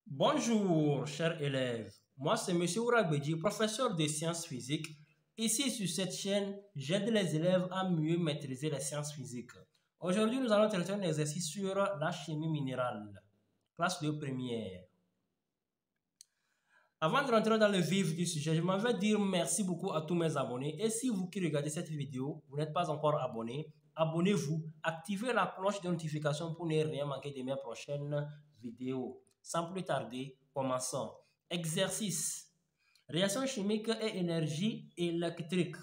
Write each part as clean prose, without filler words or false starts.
Bonjour, chers élèves. Moi, c'est Monsieur Ourabedji, professeur de sciences physiques. Ici, sur cette chaîne, j'aide les élèves à mieux maîtriser les sciences physiques. Aujourd'hui, nous allons traiter un exercice sur la chimie minérale, classe de première. Avant de rentrer dans le vif du sujet, je m'en vais dire merci beaucoup à tous mes abonnés. Et si vous qui regardez cette vidéo, vous n'êtes pas encore abonné, abonnez-vous, activez la cloche de notification pour ne rien manquer de mes prochaines vidéos. Sans plus tarder, commençons. Exercice. Réaction chimique et énergie électrique.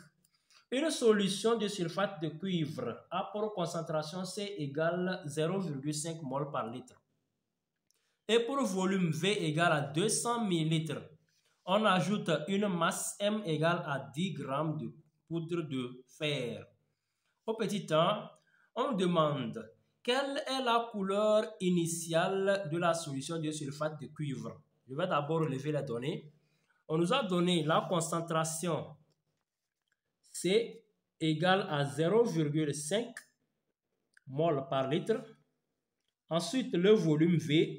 Une solution de sulfate de cuivre a pour concentration C égale 0,5 mol par litre. Et pour volume V égale à 200 ml, on ajoute une masse M égale à 10 g de poudre de fer. Au petit 1, on demande quelle est la couleur initiale de la solution de sulfate de cuivre. Je vais d'abord relever les données. On nous a donné la concentration C égale à 0,5 mol par litre. Ensuite, le volume V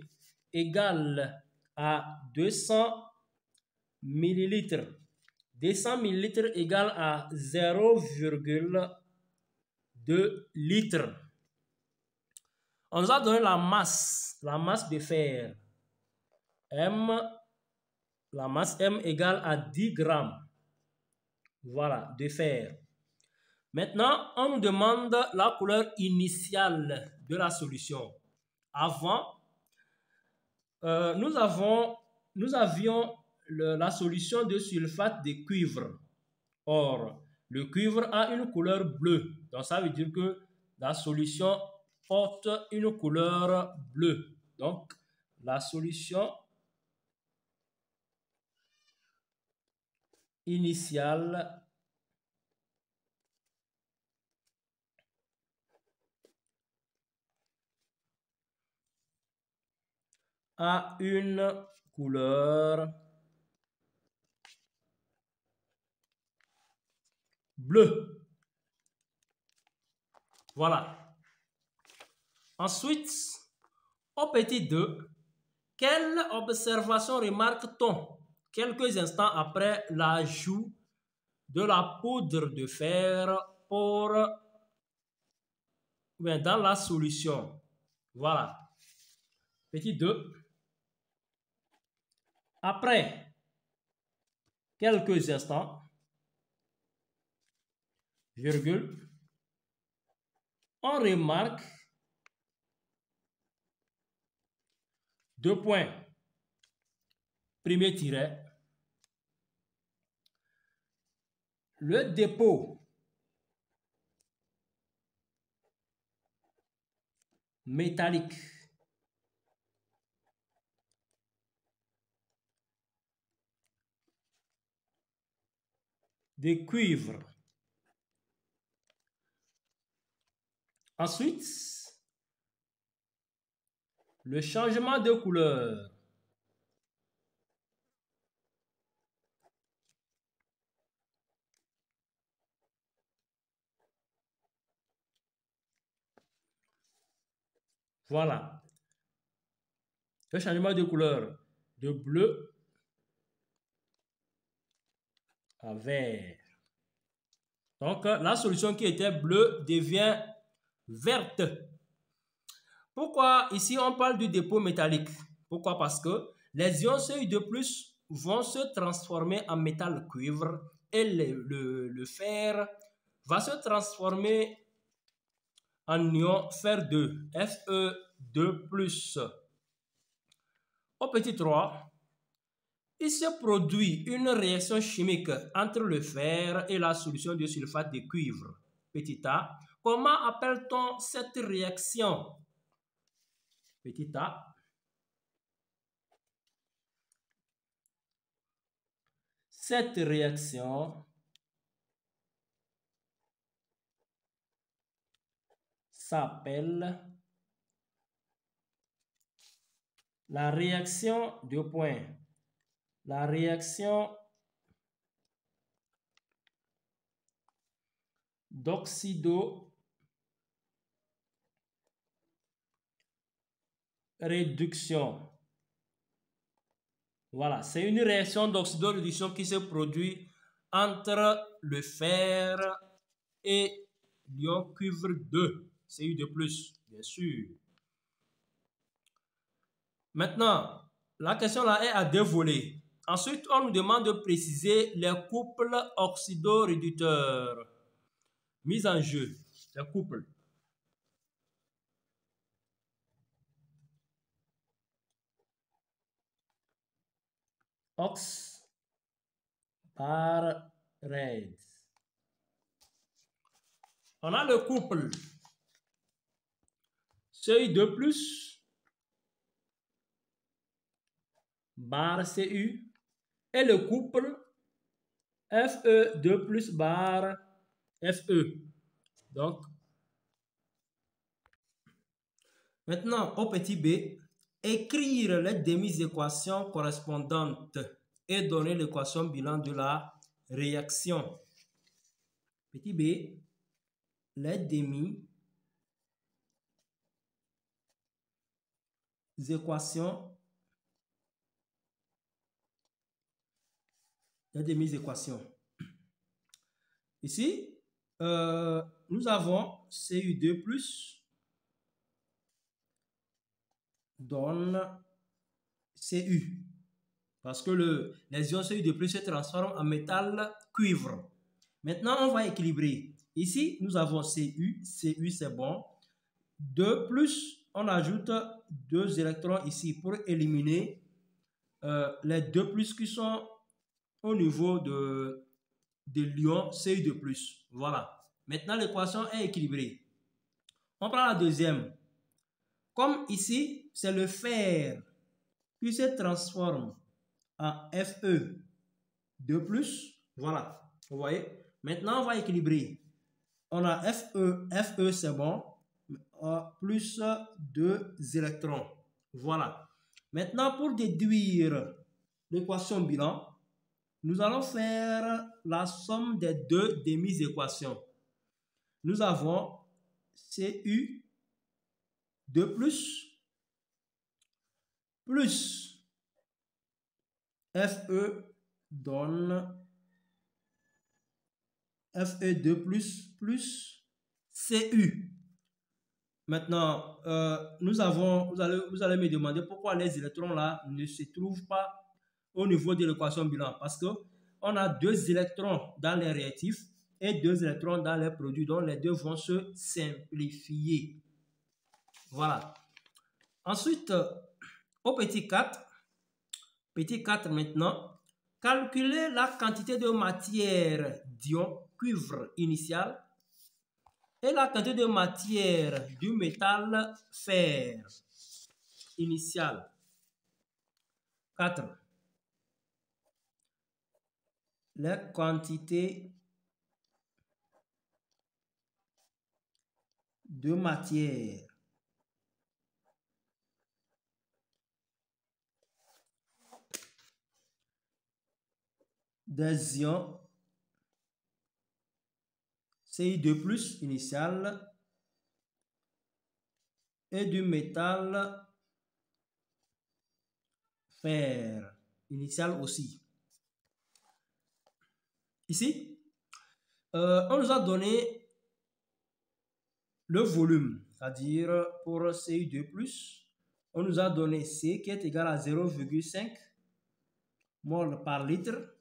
égale à 200 millilitres. 200 millilitres égale à 0,2 litres. On nous a donné la masse de fer. La masse M égale à 10 grammes. Voilà, de fer. Maintenant, on nous demande la couleur initiale de la solution. Avant, nous avions la solution de sulfate de cuivre. Or, le cuivre a une couleur bleue. Donc, ça veut dire que la solution porte une couleur bleue. Donc, la solution initiale a une couleur bleue. Voilà. Ensuite, au petit 2, quelle observation remarque-t-on quelques instants après l'ajout de la poudre de fer dans la solution? Voilà. Petit 2. Après quelques instants, virgule, on remarque deux points. Premier tiret. Le dépôt métallique de cuivre. Ensuite, le changement de couleur. Voilà. Le changement de couleur de bleu à vert. Donc, la solution qui était bleue devient verte. Pourquoi ici on parle du dépôt métallique? Pourquoi? Parce que les ions Cu2+ vont se transformer en métal cuivre et le fer va se transformer en ion fer2, Fe2+. Au petit 3, il se produit une réaction chimique entre le fer et la solution de sulfate de cuivre. Petit a, comment appelle-t-on cette réaction? Petit a. Cette réaction s'appelle la réaction la réaction d'oxydoréduction. Voilà, c'est une réaction d'oxydo-réduction qui se produit entre le fer et l'ion cuivre 2, Cu2+, bien sûr. Maintenant, la question là est à deux volets. Ensuite, on nous demande de préciser les couples oxydo-réducteurs mis en jeu. Les couples. Ox par red. On a le couple Cu2+ bar Cu et le couple Fe2+ bar Fe. Donc, maintenant, au petit b, écrire les demi-équations correspondantes et donner l'équation bilan de la réaction. Petit b, les demi-équations. Ici, nous avons Cu2+ donne Cu. Parce que les ions Cu2+ se transforment en métal cuivre. Maintenant, on va équilibrer. Ici, nous avons Cu. Cu, c'est bon. 2+, on ajoute 2 électrons ici pour éliminer les 2+ qui sont au niveau de l'ion Cu2+. Voilà. Maintenant, l'équation est équilibrée. On prend la deuxième. Comme ici, c'est le fer qui se transforme en Fe2+. Voilà. Vous voyez? Maintenant, on va équilibrer. On a Fe c'est bon. Plus 2 électrons. Voilà. Maintenant, pour déduire l'équation bilan, nous allons faire la somme des deux demi-équations. Nous avons Cu2+ plus Fe donne Fe2+ plus Cu. Maintenant, vous allez me demander pourquoi les électrons là ne se trouvent pas au niveau de l'équation bilan. Parce qu'on a 2 électrons dans les réactifs et 2 électrons dans les produits, donc les deux vont se simplifier. Voilà. Ensuite, au petit 4, maintenant, calculer la quantité de matière d'ion cuivre initial et la quantité de matière du métal fer initial. 4. Les quantités de matière des ions Cu2+ initial et du métal fer initial aussi. Ici, on nous a donné le volume, c'est-à-dire pour Cu2+, on nous a donné C qui est égal à 0,5 mol par litre.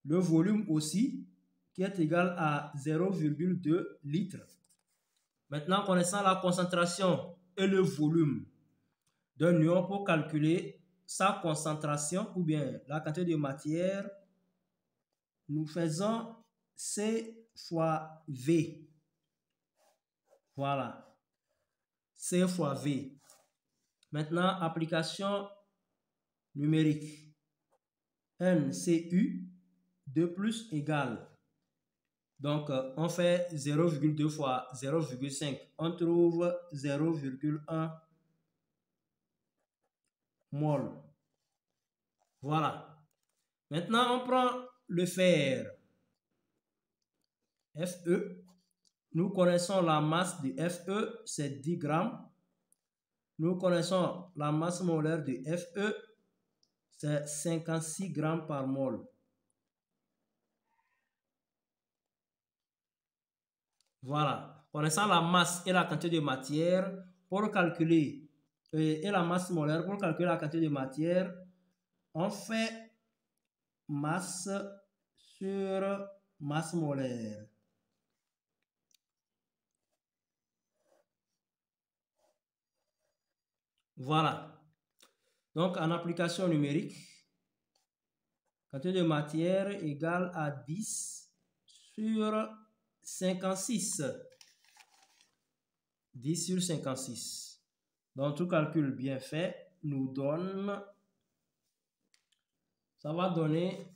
Le volume aussi, qui est égal à 0,2 litres. Maintenant, connaissant la concentration et le volume d'un ion pour calculer sa concentration ou bien la quantité de matière, nous faisons C fois V. Voilà. C fois V. Maintenant, application numérique. NCu 2+ égale. Donc, on fait 0,2 fois 0,5. On trouve 0,1 mol. Voilà. Maintenant, on prend le fer. Fe. Nous connaissons la masse de Fe, c'est 10 grammes. Nous connaissons la masse molaire de Fe, c'est 56 grammes par mol. Voilà. Connaissant la masse et la quantité de matière, pour calculer, et la masse molaire, pour calculer la quantité de matière, on fait masse sur masse molaire. Voilà. Donc, en application numérique, quantité de matière égale à 10 sur 56. 10 sur 56. Donc, tout calcul bien fait nous donne, ça va donner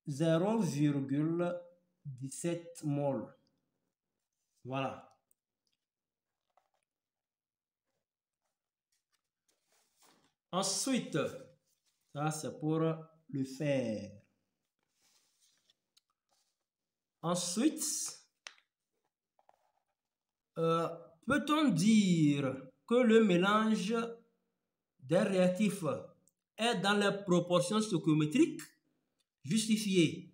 0,17 mol. Voilà. Ensuite, ça c'est pour le fer. Ensuite, peut-on dire que le mélange des réactifs est dans les proportions stoichiométriques justifiées?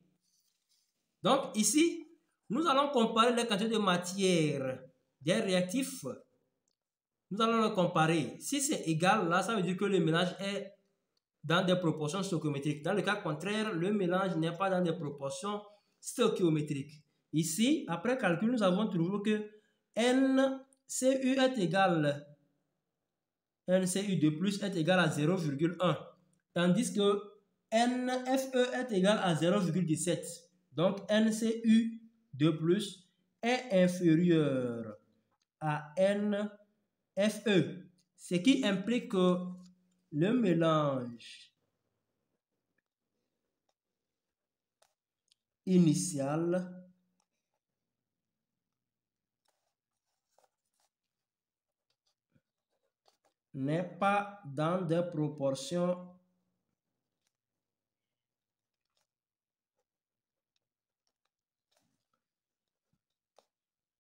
Donc ici, nous allons comparer les quantités de matière des réactifs. Nous allons les comparer. Si c'est égal, là, ça veut dire que le mélange est dans des proportions stoichiométriques. Dans le cas contraire, le mélange n'est pas dans des proportions stoichiométriques. Ici, après calcul, nous avons trouvé que NCU est égal, NCU de plus est égal à 0,1, tandis que NFE est égal à 0,17. Donc, NCU de plus est inférieur à NFE, ce qui implique que le mélange initial n'est pas dans des proportions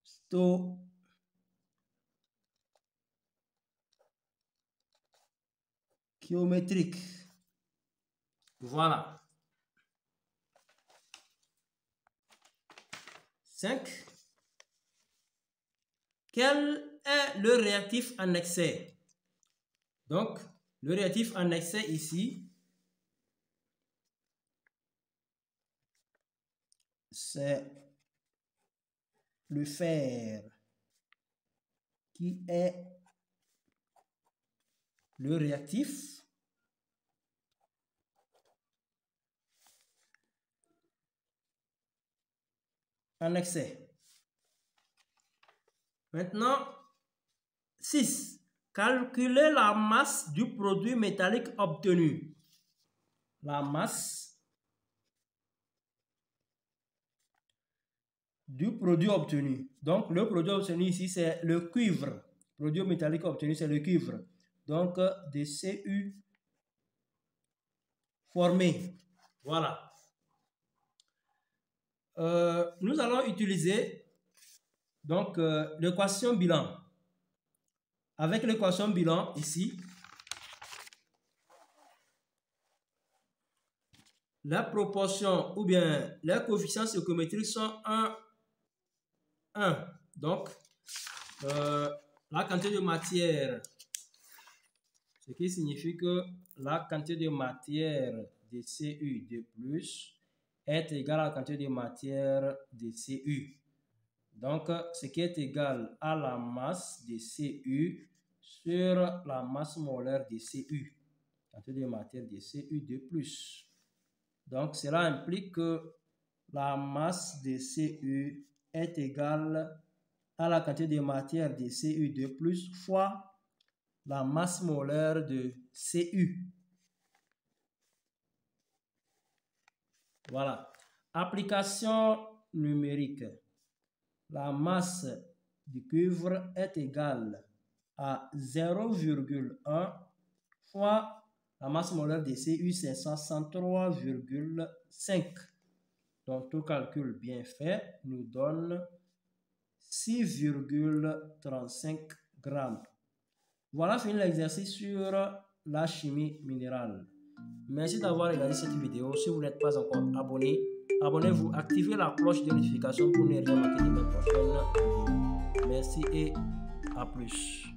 stoichiométriques. Voilà. 5. Quel est le réactif en excès? Donc, le réactif en excès ici, c'est le fer qui est le réactif en excès. Maintenant, 6. Calculer la masse du produit métallique obtenu. La masse du produit obtenu. Donc, le produit obtenu ici, c'est le cuivre. Le produit métallique obtenu, c'est le cuivre. Donc, des Cu formés. Voilà. Nous allons utiliser donc l'équation bilan. Avec l'équation bilan ici, la proportion ou bien les coefficients stoichiométriques sont 1, 1. Donc, la quantité de matière, ce qui signifie que la quantité de matière de Cu de plus est égale à la quantité de matière de Cu. Donc, ce qui est égal à la masse de Cu sur la masse molaire de Cu. Quantité de matière de Cu de plus. Donc, cela implique que la masse de Cu est égale à la quantité de matière de Cu de plus fois la masse molaire de Cu. Voilà. Application numérique. La masse du cuivre est égale à 0,1 fois la masse molaire de Cu, c'est 163,5. Donc, tout calcul bien fait nous donne 6,35 grammes. Voilà fini l'exercice sur la chimie minérale. Merci d'avoir regardé cette vidéo. Si vous n'êtes pas encore abonné, abonnez-vous, activez la cloche de notification pour ne rien manquer de mes prochaines vidéos. Merci et à plus.